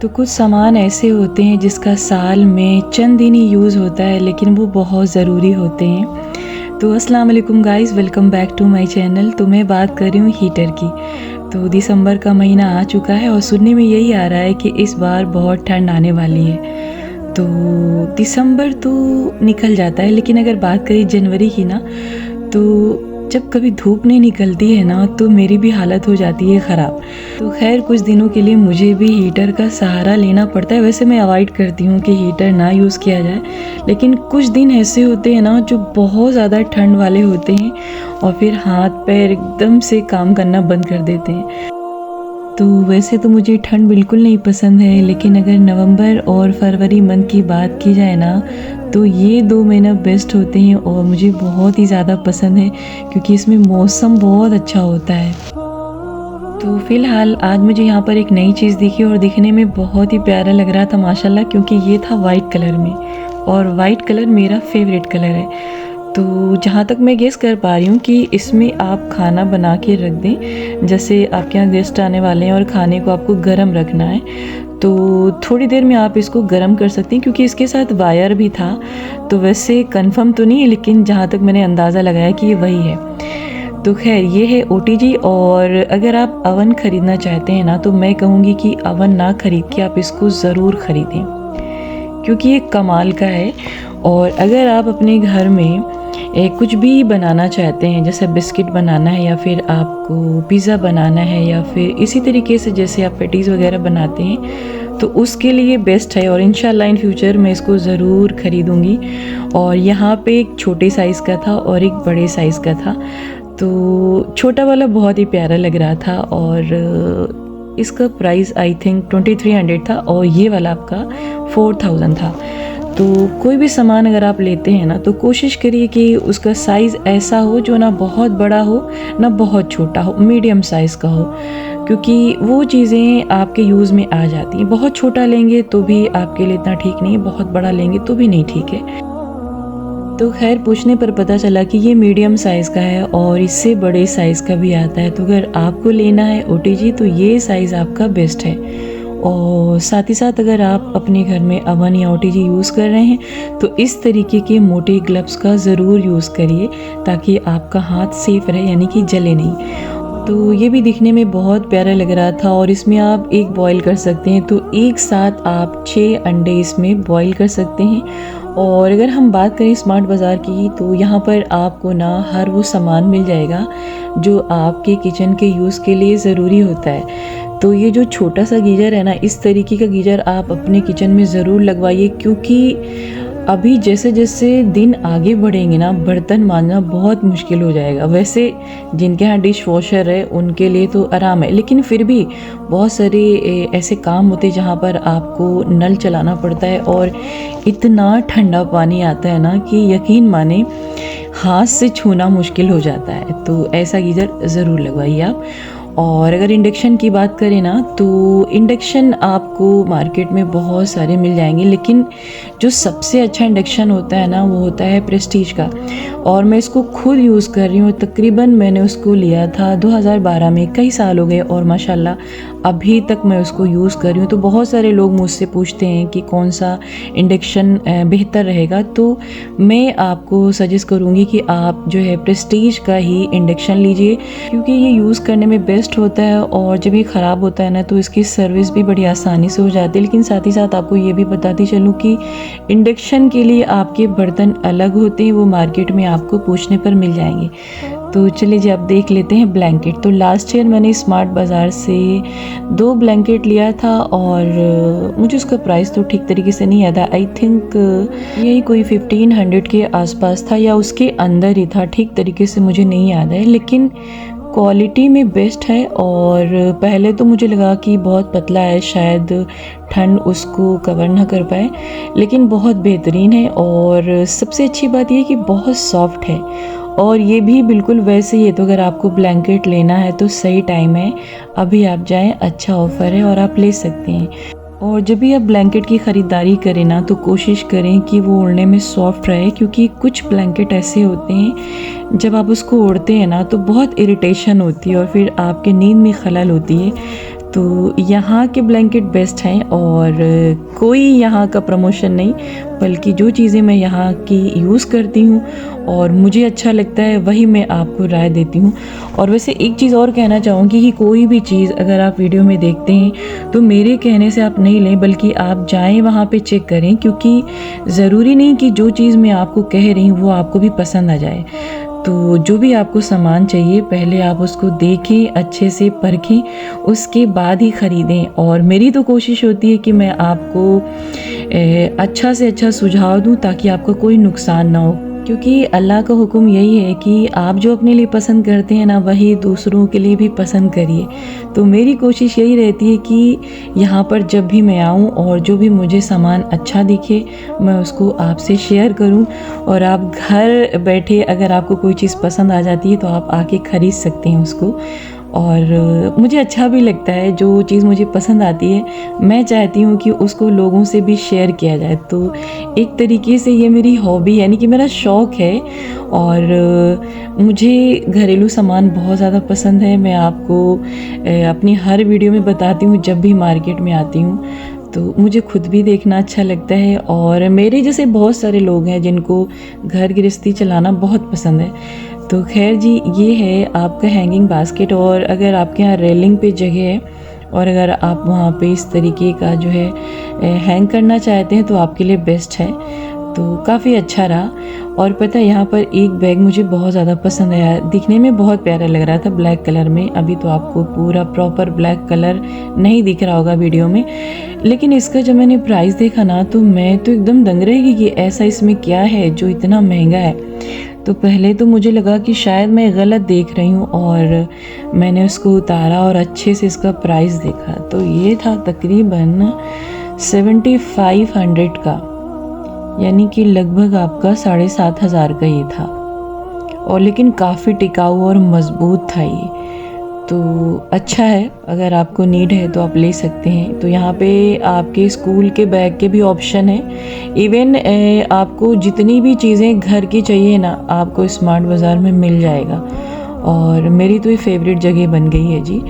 तो कुछ सामान ऐसे होते हैं जिसका साल में चंद दिन ही यूज़ होता है, लेकिन वो बहुत ज़रूरी होते हैं। तो अस्सलाम वालेकुम guys, welcome back to my channel. तो मैं बात कर रही हूँ हीटर की। तो दिसंबर का महीना आ चुका है और सुनने में यही आ रहा है कि इस बार बहुत ठंड आने वाली है। तो दिसंबर तो निकल जाता है, लेकिन अगर बात करें जनवरी की ना, तो जब कभी धूप नहीं निकलती है ना तो मेरी भी हालत हो जाती है ख़राब। तो खैर कुछ दिनों के लिए मुझे भी हीटर का सहारा लेना पड़ता है। वैसे मैं अवॉइड करती हूँ कि हीटर ना यूज़ किया जाए, लेकिन कुछ दिन ऐसे होते हैं ना जो बहुत ज़्यादा ठंड वाले होते हैं और फिर हाथ पैर एकदम से काम करना बंद कर देते हैं। तो वैसे तो मुझे ठंड बिल्कुल नहीं पसंद है, लेकिन अगर नवंबर और फरवरी मंथ की बात की जाए ना, तो ये 2 महीना बेस्ट होते हैं और मुझे बहुत ही ज़्यादा पसंद है, क्योंकि इसमें मौसम बहुत अच्छा होता है। तो फ़िलहाल आज मुझे यहाँ पर एक नई चीज़ दिखी और दिखने में बहुत ही प्यारा लग रहा था माशाल्लाह, क्योंकि ये था वाइट कलर में, और वाइट कलर मेरा फेवरेट कलर है। तो जहाँ तक मैं गेस कर पा रही हूँ कि इसमें आप खाना बना के रख दें, जैसे आपके यहाँ गेस्ट आने वाले हैं और खाने को आपको गर्म रखना है, तो थोड़ी देर में आप इसको गर्म कर सकती हैं, क्योंकि इसके साथ वायर भी था। तो वैसे कंफर्म तो नहीं है, लेकिन जहाँ तक मैंने अंदाज़ा लगाया कि ये वही है। तो खैर ये है OTG। और अगर आप अवन ख़रीदना चाहते हैं ना, तो मैं कहूँगी कि अवन ना ख़रीद के आप इसको ज़रूर ख़रीदें, क्योंकि ये कमाल का है। और अगर आप अपने घर में कुछ भी बनाना चाहते हैं, जैसे बिस्किट बनाना है या फिर आपको पिज़्ज़ा बनाना है या फिर इसी तरीके से जैसे आप पैटीज़ वगैरह बनाते हैं, तो उसके लिए बेस्ट है। और इंशाल्लाह इन फ्यूचर मैं इसको ज़रूर ख़रीदूँगी। और यहाँ पे एक छोटे साइज़ का था और एक बड़े साइज़ का था। तो छोटा वाला बहुत ही प्यारा लग रहा था और इसका प्राइस आई थिंक 2300 था, और ये वाला आपका 4000 था। तो कोई भी सामान अगर आप लेते हैं ना, तो कोशिश करिए कि उसका साइज़ ऐसा हो जो ना बहुत बड़ा हो ना बहुत छोटा हो, मीडियम साइज़ का हो, क्योंकि वो चीज़ें आपके यूज़ में आ जाती हैं। बहुत छोटा लेंगे तो भी आपके लिए इतना ठीक नहीं है, बहुत बड़ा लेंगे तो भी नहीं ठीक है। तो खैर पूछने पर पता चला कि ये मीडियम साइज़ का है और इससे बड़े साइज़ का भी आता है। तो अगर आपको लेना है OTG, तो ये साइज़ आपका बेस्ट है। और साथ ही साथ अगर आप अपने घर में अवन या OTG यूज़ कर रहे हैं, तो इस तरीके के मोटे ग्लव्स का ज़रूर यूज़ करिए, ताकि आपका हाथ सेफ रहे, यानी कि जले नहीं। तो ये भी दिखने में बहुत प्यारा लग रहा था, और इसमें आप एक बॉईल कर सकते हैं, तो एक साथ आप 6 अंडे इसमें बॉईल कर सकते हैं। और अगर हम बात करें स्मार्ट बाज़ार की, तो यहाँ पर आपको ना हर वो सामान मिल जाएगा जो आपके किचन के यूज़ के लिए ज़रूरी होता है। तो ये जो छोटा सा गीज़र है ना, इस तरीके का गीज़र आप अपने किचन में ज़रूर लगवाइए, क्योंकि अभी जैसे जैसे दिन आगे बढ़ेंगे ना, बर्तन मांजना बहुत मुश्किल हो जाएगा। वैसे जिनके यहाँ डिश वॉशर है उनके लिए तो आराम है, लेकिन फिर भी बहुत सारे ऐसे काम होते हैं जहाँ पर आपको नल चलाना पड़ता है, और इतना ठंडा पानी आता है ना कि यकीन माने हाथ से छूना मुश्किल हो जाता है। तो ऐसा गीज़र ज़रूर लगवाइए आप। और अगर इंडक्शन की बात करें ना, तो इंडक्शन आपको मार्केट में बहुत सारे मिल जाएंगे, लेकिन जो सबसे अच्छा इंडक्शन होता है ना, वो होता है प्रेस्टीज का। और मैं इसको खुद यूज़ कर रही हूँ। तकरीबन मैंने उसको लिया था 2012 में, कई साल हो गए, और माशाल्लाह अभी तक मैं उसको यूज़ कर रही हूँ। तो बहुत सारे लोग मुझसे पूछते हैं कि कौन सा इंडक्शन बेहतर रहेगा, तो मैं आपको सजेस्ट करूँगी कि आप जो है प्रेस्टीज का ही इंडक्शन लीजिए, क्योंकि ये यूज़ करने में बेस्ट होता है। और जब ये ख़राब होता है ना, तो इसकी सर्विस भी बड़ी आसानी से हो जाती है। लेकिन साथ ही साथ आपको ये भी बताती चलूँ कि इंडक्शन के लिए आपके बर्तन अलग होते हैं, वो मार्केट में आपको पूछने पर मिल जाएंगे। तो चलिए जी, आप देख लेते हैं ब्लैंकेट। तो लास्ट ईयर मैंने स्मार्ट बाज़ार से 2 ब्लैंकेट लिया था, और मुझे उसका प्राइस तो ठीक तरीके से नहीं याद है। आई थिंक यही कोई 1500 के आसपास था, या उसके अंदर ही था, ठीक तरीके से मुझे नहीं याद है, लेकिन क्वालिटी में बेस्ट है। और पहले तो मुझे लगा कि बहुत पतला है, शायद ठंड उसको कवर ना कर पाए, लेकिन बहुत बेहतरीन है। और सबसे अच्छी बात ये कि बहुत सॉफ्ट है, और ये भी बिल्कुल वैसे ही है। तो अगर आपको ब्लैंकेट लेना है तो सही टाइम है, अभी आप जाएं, अच्छा ऑफ़र है और आप ले सकते हैं। और जब भी आप ब्लैंकेट की ख़रीदारी करें ना तो कोशिश करें कि वो ओढ़ने में सॉफ्ट रहे, क्योंकि कुछ ब्लैंकेट ऐसे होते हैं जब आप उसको ओढ़ते हैं ना तो बहुत इरिटेशन होती है और फिर आपके नींद में खलल होती है। तो यहाँ के ब्लैंकेट बेस्ट हैं और कोई यहाँ का प्रमोशन नहीं, बल्कि जो चीज़ें मैं यहाँ की यूज़ करती हूँ और मुझे अच्छा लगता है वही मैं आपको राय देती हूँ। और वैसे एक चीज़ और कहना चाहूँगी कि कोई भी चीज़ अगर आप वीडियो में देखते हैं तो मेरे कहने से आप नहीं लें, बल्कि आप जाएं वहाँ पे चेक करें, क्योंकि ज़रूरी नहीं कि जो चीज़ मैं आपको कह रही हूँ वो आपको भी पसंद आ जाए। तो जो भी आपको सामान चाहिए पहले आप उसको देखें, अच्छे से परखें, उसके बाद ही ख़रीदें। और मेरी तो कोशिश होती है कि मैं आपको अच्छा से अच्छा सुझाव दूं ताकि आपका कोई नुकसान ना हो, क्योंकि अल्लाह का हुक्म यही है कि आप जो अपने लिए पसंद करते हैं ना वही दूसरों के लिए भी पसंद करिए। तो मेरी कोशिश यही रहती है कि यहाँ पर जब भी मैं आऊँ और जो भी मुझे सामान अच्छा दिखे मैं उसको आपसे शेयर करूँ, और आप घर बैठे अगर आपको कोई चीज़ पसंद आ जाती है तो आप आके ख़रीद सकते हैं उसको। और मुझे अच्छा भी लगता है, जो चीज़ मुझे पसंद आती है मैं चाहती हूँ कि उसको लोगों से भी शेयर किया जाए। तो एक तरीके से ये मेरी हॉबी यानी कि मेरा शौक़ है। और मुझे घरेलू सामान बहुत ज़्यादा पसंद है। मैं आपको अपनी हर वीडियो में बताती हूँ जब भी मार्केट में आती हूँ, तो मुझे खुद भी देखना अच्छा लगता है। और मेरे जैसे बहुत सारे लोग हैं जिनको घर गृहस्थी चलाना बहुत पसंद है। तो खैर जी, ये है आपका हैंगिंग बास्केट। और अगर आपके यहाँ रेलिंग पे जगह है और अगर आप वहाँ पे इस तरीके का जो है हैंग करना चाहते हैं तो आपके लिए बेस्ट है। तो काफ़ी अच्छा रहा। और पता है यहाँ पर एक बैग मुझे बहुत ज़्यादा पसंद आया, दिखने में बहुत प्यारा लग रहा था ब्लैक कलर में। अभी तो आपको पूरा प्रॉपर ब्लैक कलर नहीं दिख रहा होगा वीडियो में, लेकिन इसका जब मैंने प्राइस देखा ना तो मैं तो एकदम दंग रह गई कि ऐसा इसमें क्या है जो इतना महंगा है। तो पहले तो मुझे लगा कि शायद मैं गलत देख रही हूँ, और मैंने उसको उतारा और अच्छे से इसका प्राइस देखा तो ये था तकरीबन 7500 का, यानी कि लगभग आपका 7500 का ये था। और लेकिन काफ़ी टिकाऊ और मज़बूत था ये, तो अच्छा है। अगर आपको नीड है तो आप ले सकते हैं। तो यहाँ पे आपके स्कूल के बैग के भी ऑप्शन है। इवन आपको जितनी भी चीज़ें घर की चाहिए ना आपको स्मार्ट बाज़ार में मिल जाएगा। और मेरी तो ये फेवरेट जगह बन गई है जी।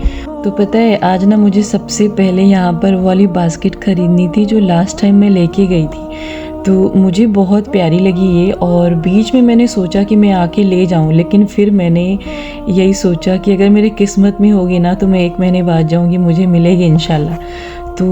तो पता है आज ना मुझे सबसे पहले यहाँ पर वाली बास्केट ख़रीदनी थी जो लास्ट टाइम मैं लेके गई थी। तो मुझे बहुत प्यारी लगी ये, और बीच में मैंने सोचा कि मैं आके ले जाऊं, लेकिन फिर मैंने यही सोचा कि अगर मेरी किस्मत में होगी ना तो मैं 1 महीने बाद जाऊंगी, मुझे मिलेगी इंशाल्लाह। तो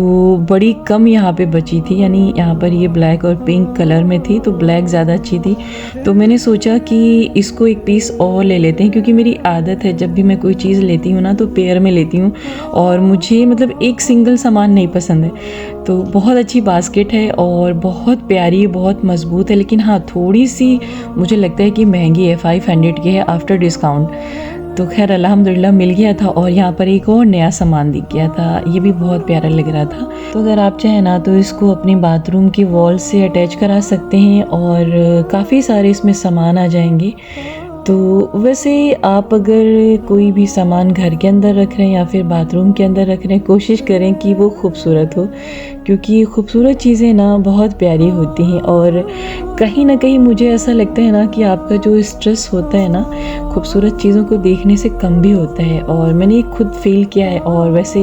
बड़ी कम यहाँ पे बची थी, यानी यहाँ पर ये ब्लैक और पिंक कलर में थी तो ब्लैक ज़्यादा अच्छी थी। तो मैंने सोचा कि इसको एक पीस और ले लेते हैं, क्योंकि मेरी आदत है जब भी मैं कोई चीज़ लेती हूँ ना तो पेयर में लेती हूँ, और मुझे मतलब एक सिंगल सामान नहीं पसंद है। तो बहुत अच्छी बास्केट है और बहुत प्यारी, बहुत मज़बूत है, लेकिन हाँ थोड़ी सी मुझे लगता है कि महंगी है, 500 की है आफ्टर डिस्काउंट। तो खैर अल्हम्दुलिल्लाह मिल गया था। और यहाँ पर एक और नया सामान दिख गया था, ये भी बहुत प्यारा लग रहा था। तो अगर आप चाहें ना तो इसको अपने बाथरूम की वॉल से अटैच करा सकते हैं और काफ़ी सारे इसमें सामान आ जाएंगे। तो वैसे आप अगर कोई भी सामान घर के अंदर रख रहे हैं या फिर बाथरूम के अंदर रख रहे हैं, कोशिश करें कि वो खूबसूरत हो, क्योंकि खूबसूरत चीज़ें ना बहुत प्यारी होती हैं। और कहीं ना कहीं मुझे ऐसा लगता है ना कि आपका जो स्ट्रेस होता है ना खूबसूरत चीज़ों को देखने से कम भी होता है, और मैंने खुद फील किया है। और वैसे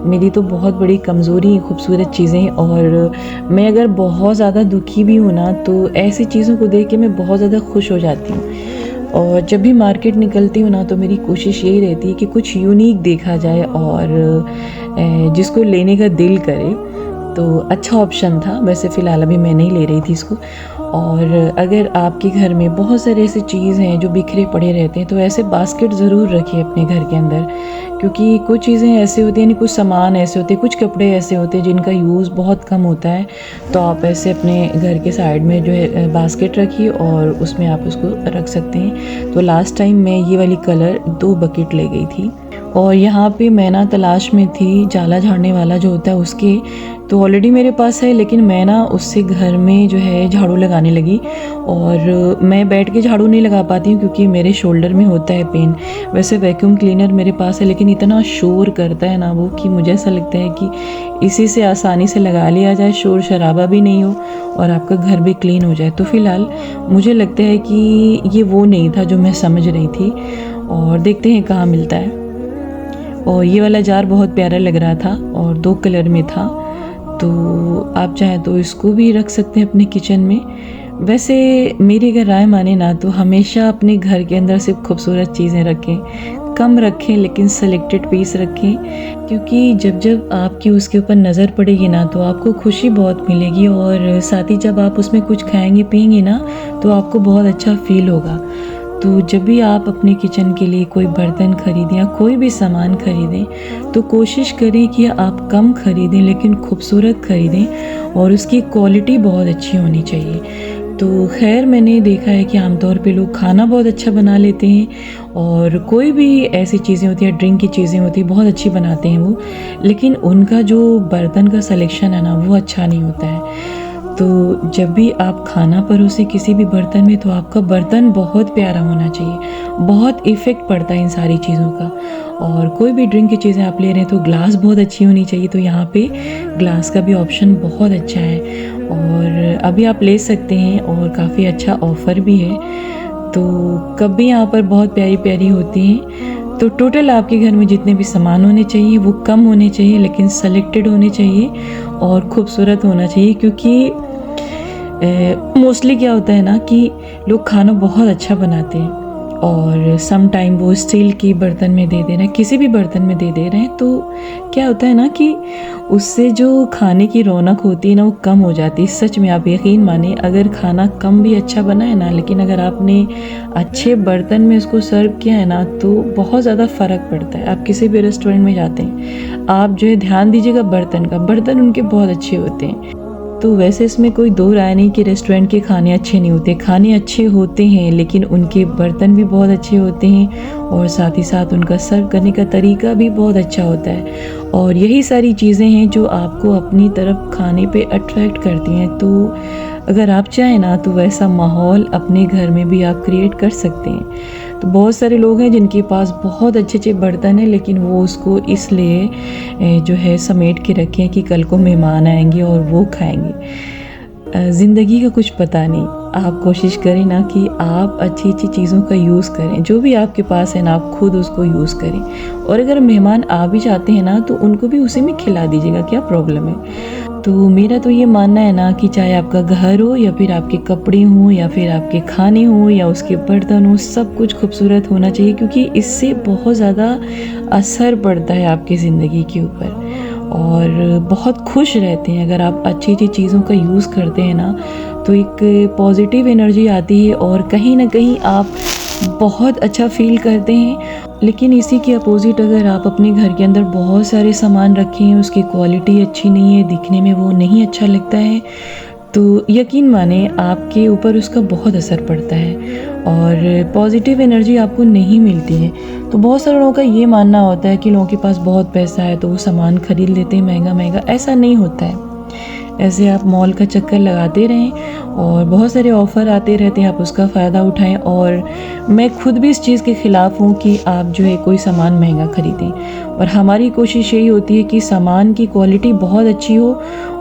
मेरी तो बहुत बड़ी कमज़ोरी है खूबसूरत चीज़ें, और मैं अगर बहुत ज़्यादा दुखी भी हूँ ना तो ऐसी चीज़ों को देख के मैं बहुत ज़्यादा खुश हो जाती हूँ। और जब भी मार्केट निकलती हूँ ना तो मेरी कोशिश यही रहती है कि कुछ यूनिक देखा जाए और जिसको लेने का दिल करे। तो अच्छा ऑप्शन था। वैसे फ़िलहाल अभी मैं नहीं ले रही थी इसको। और अगर आपके घर में बहुत सारे ऐसे चीज़ हैं जो बिखरे पड़े रहते हैं तो ऐसे बास्केट ज़रूर रखिए अपने घर के अंदर, क्योंकि कुछ चीज़ें ऐसे होती हैं, कुछ सामान ऐसे होते हैं, कुछ कपड़े ऐसे होते हैं जिनका यूज़ बहुत कम होता है। तो आप ऐसे अपने घर के साइड में जो है बास्केट रखिए और उसमें आप उसको रख सकते हैं। तो लास्ट टाइम मैं ये वाली कलर 2 बकेट ले गई थी। और यहाँ पे मैं ना तलाश में थी जाला झाड़ने वाला जो होता है उसके, तो ऑलरेडी मेरे पास है, लेकिन मैं ना उससे घर में जो है झाड़ू लगाने लगी। और मैं बैठ के झाड़ू नहीं लगा पाती हूँ क्योंकि मेरे शोल्डर में होता है पेन। वैसे वैक्यूम क्लीनर मेरे पास है, लेकिन इतना शोर करता है ना वो कि मुझे ऐसा लगता है कि इसी से आसानी से लगा लिया जाए, शोर शराबा भी नहीं हो और आपका घर भी क्लीन हो जाए। तो फ़िलहाल मुझे लगता है कि ये वो नहीं था जो मैं समझ रही थी, और देखते हैं कहाँ मिलता है। और ये वाला जार बहुत प्यारा लग रहा था और 2 कलर में था, तो आप चाहें तो इसको भी रख सकते हैं अपने किचन में। वैसे मेरी अगर राय माने ना तो हमेशा अपने घर के अंदर सिर्फ खूबसूरत चीज़ें रखें, कम रखें लेकिन सेलेक्टेड पीस रखें, क्योंकि जब जब आपकी उसके ऊपर नज़र पड़ेगी ना तो आपको खुशी बहुत मिलेगी, और साथ ही जब आप उसमें कुछ खाएंगे पिएंगे ना तो आपको बहुत अच्छा फील होगा। तो जब भी आप अपने किचन के लिए कोई बर्तन खरीदें या कोई भी सामान खरीदें तो कोशिश करें कि आप कम खरीदें लेकिन खूबसूरत खरीदें, और उसकी क्वालिटी बहुत अच्छी होनी चाहिए। तो खैर मैंने देखा है कि आमतौर पे लोग खाना बहुत अच्छा बना लेते हैं, और कोई भी ऐसी चीज़ें होती हैं, ड्रिंक की चीज़ें होती हैं, बहुत अच्छी बनाते हैं वो, लेकिन उनका जो बर्तन का सिलेक्शन है ना वो अच्छा नहीं होता है। तो जब भी आप खाना परोसें किसी भी बर्तन में तो आपका बर्तन बहुत प्यारा होना चाहिए, बहुत इफ़ेक्ट पड़ता है इन सारी चीज़ों का। और कोई भी ड्रिंक की चीज़ें आप ले रहे हैं तो ग्लास बहुत अच्छी होनी चाहिए, तो यहाँ पे ग्लास का भी ऑप्शन बहुत अच्छा है और अभी आप ले सकते हैं, और काफ़ी अच्छा ऑफ़र भी है। तो कप भी यहाँ पर बहुत प्यारी प्यारी होती हैं। तो टोटल आपके घर में जितने भी सामान होने चाहिए वो कम होने चाहिए लेकिन सेलेक्टेड होने चाहिए और खूबसूरत होना चाहिए, क्योंकि मोस्टली क्या होता है ना कि लोग खाना बहुत अच्छा बनाते हैं और सम टाइम वो स्टील की बर्तन में दे रहे हैं, किसी भी बर्तन में दे रहे हैं, तो क्या होता है ना कि उससे जो खाने की रौनक होती है ना वो कम हो जाती है। सच में आप यकीन माने, अगर खाना कम भी अच्छा बना है ना लेकिन अगर आपने अच्छे बर्तन में उसको सर्व किया है ना तो बहुत ज़्यादा फ़र्क पड़ता है। आप किसी भी रेस्टोरेंट में जाते हैं, आप जो है ध्यान दीजिएगा बर्तन का, बर्तन उनके बहुत अच्छे होते हैं। तो वैसे इसमें कोई दो राय नहीं कि रेस्टोरेंट के खाने अच्छे नहीं होते, खाने अच्छे होते हैं लेकिन उनके बर्तन भी बहुत अच्छे होते हैं, और साथ ही साथ उनका सर्व करने का तरीका भी बहुत अच्छा होता है। और यही सारी चीज़ें हैं जो आपको अपनी तरफ खाने पे अट्रैक्ट करती हैं। तो अगर आप चाहें ना तो वैसा माहौल अपने घर में भी आप क्रिएट कर सकते हैं। तो बहुत सारे लोग हैं जिनके पास बहुत अच्छे अच्छे बर्तन हैं लेकिन वो उसको इसलिए जो है समेट के रखें कि कल को मेहमान आएंगे और वो खाएंगे। ज़िंदगी का कुछ पता नहीं। आप कोशिश करें ना कि आप अच्छी अच्छी चीज़ों का यूज़ करें, जो भी आपके पास है ना आप खुद उसको यूज़ करें, और अगर मेहमान आ भी जाते हैं ना तो उनको भी उसी में खिला दीजिएगा, क्या प्रॉब्लम है। तो मेरा तो ये मानना है ना कि चाहे आपका घर हो या फिर आपके कपड़े हों या फिर आपके खाने हों या उसके बर्तन हो, सब कुछ खूबसूरत होना चाहिए, क्योंकि इससे बहुत ज़्यादा असर पड़ता है आपकी ज़िंदगी के ऊपर और बहुत खुश रहते हैं। अगर आप अच्छी अच्छी चीज़ों का यूज़ करते हैं ना तो एक पॉजिटिव एनर्जी आती है और कहीं ना कहीं आप बहुत अच्छा फील करते हैं। लेकिन इसी के अपोजिट अगर आप अपने घर के अंदर बहुत सारे सामान रखे हैं, उसकी क्वालिटी अच्छी नहीं है, दिखने में वो नहीं अच्छा लगता है, तो यकीन माने आपके ऊपर उसका बहुत असर पड़ता है और पॉजिटिव एनर्जी आपको नहीं मिलती है। तो बहुत सारे लोगों का ये मानना होता है कि लोगों के पास बहुत पैसा है तो वो सामान खरीद लेते हैं महंगा महंगा। ऐसा नहीं होता है। ऐसे आप मॉल का चक्कर लगाते रहें और बहुत सारे ऑफ़र आते रहते हैं, आप उसका फ़ायदा उठाएं। और मैं खुद भी इस चीज़ के ख़िलाफ़ हूँ कि आप जो है कोई सामान महंगा ख़रीदें, और हमारी कोशिश यही होती है कि सामान की क्वालिटी बहुत अच्छी हो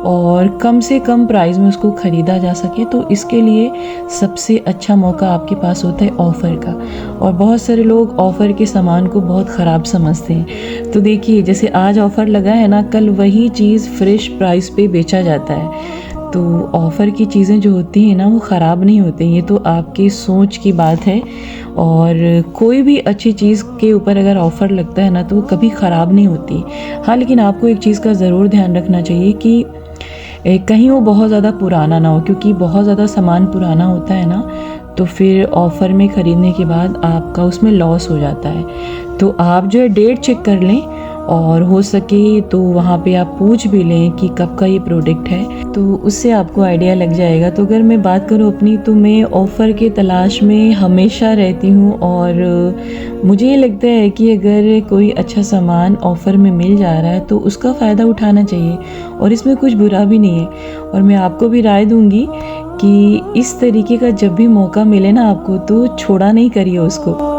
और कम से कम प्राइस में उसको ख़रीदा जा सके। तो इसके लिए सबसे अच्छा मौका आपके पास होता है ऑफ़र का, और बहुत सारे लोग ऑफ़र के सामान को बहुत ख़राब समझते हैं। तो देखिए, जैसे आज ऑफ़र लगा है ना, कल वही चीज़ फ्रेश प्राइस पे बेचा जाता है। तो ऑफ़र की चीज़ें जो होती हैं ना वो ख़राब नहीं होती, ये तो आपकी सोच की बात है। और कोई भी अच्छी चीज़ के ऊपर अगर ऑफ़र लगता है ना तो वो कभी ख़राब नहीं होती। हाँ, लेकिन आपको एक चीज़ का ज़रूर ध्यान रखना चाहिए कि कहीं वो बहुत ज़्यादा पुराना ना हो, क्योंकि बहुत ज़्यादा सामान पुराना होता है ना तो फिर ऑफ़र में ख़रीदने के बाद आपका उसमें लॉस हो जाता है। तो आप जो है डेट चेक कर लें और हो सके तो वहाँ पे आप पूछ भी लें कि कब का ये प्रोडक्ट है, तो उससे आपको आइडिया लग जाएगा। तो अगर मैं बात करूँ अपनी, तो मैं ऑफ़र के तलाश में हमेशा रहती हूँ और मुझे ये लगता है कि अगर कोई अच्छा सामान ऑफ़र में मिल जा रहा है तो उसका फ़ायदा उठाना चाहिए और इसमें कुछ बुरा भी नहीं है। और मैं आपको भी राय दूँगी कि इस तरीके का जब भी मौका मिले ना आपको, तो छोड़ा नहीं करिए उसको।